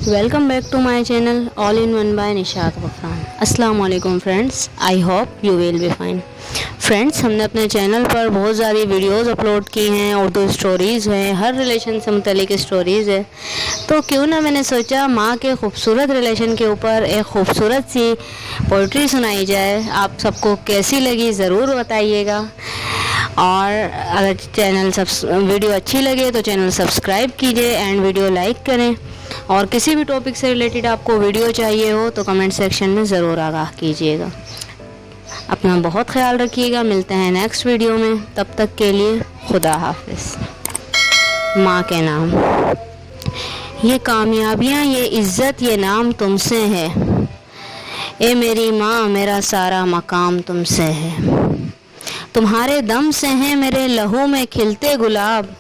Welcome back to my channel All in One by Nishat गफरान। अस्सलाम वालेकुम friends, I hope you will be fine. Friends, हमने अपने channel पर बहुत सारी वीडियोस अपलोड की हैं, उर्दू स्टोरीज़ हैं, हर रिलेशन से मुतल्लिक स्टोरीज़ है। तो क्यों ना मैंने सोचा माँ के खूबसूरत रिलेशन के ऊपर एक खूबसूरत सी पोइट्री सुनाई जाए। आप सबको कैसी लगी ज़रूर बताइएगा, और अगर वीडियो अच्छी लगे तो चैनल सब्सक्राइब कीजिए एंड वीडियो लाइक करें। और किसी भी टॉपिक से रिलेटेड आपको वीडियो चाहिए हो तो कमेंट सेक्शन में ज़रूर आगाह कीजिएगा। अपना बहुत ख्याल रखिएगा। मिलते हैं नेक्स्ट वीडियो में, तब तक के लिए खुदा हाफिज़। माँ के नाम। ये कामयाबियाँ, ये इज़्ज़त, ये नाम तुमसे है। ए मेरी माँ, मेरा सारा मकाम तुमसे है। तुम्हारे दम से हैं मेरे लहू में खिलते गुलाब,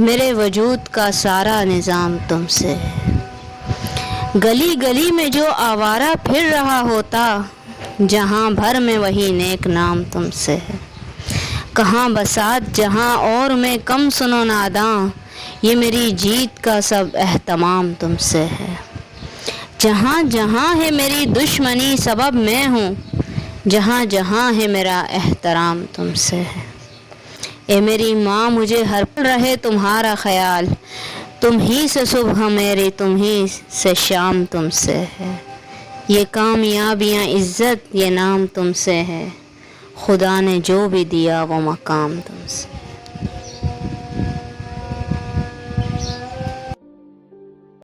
मेरे वजूद का सारा निज़ाम तुमसे है। गली गली में जो आवारा फिर रहा होता, जहाँ भर में वही नेक नाम तुमसे है। कहाँ बसात जहाँ और मैं कम सुनो नादां, ये मेरी जीत का सब एहतमाम तुमसे है। जहाँ जहाँ है मेरी दुश्मनी सबब मैं हूँ, जहाँ जहाँ है मेरा एहतराम तुमसे है। ए मेरी माँ, मुझे हर पल रहे तुम्हारा ख्याल, तुम ही से सुबह मेरी, तुम ही से शाम तुमसे है। ये कामयाबियाँ, इज़्ज़त, ये नाम तुमसे है। खुदा ने जो भी दिया वो मकाम तुमसे।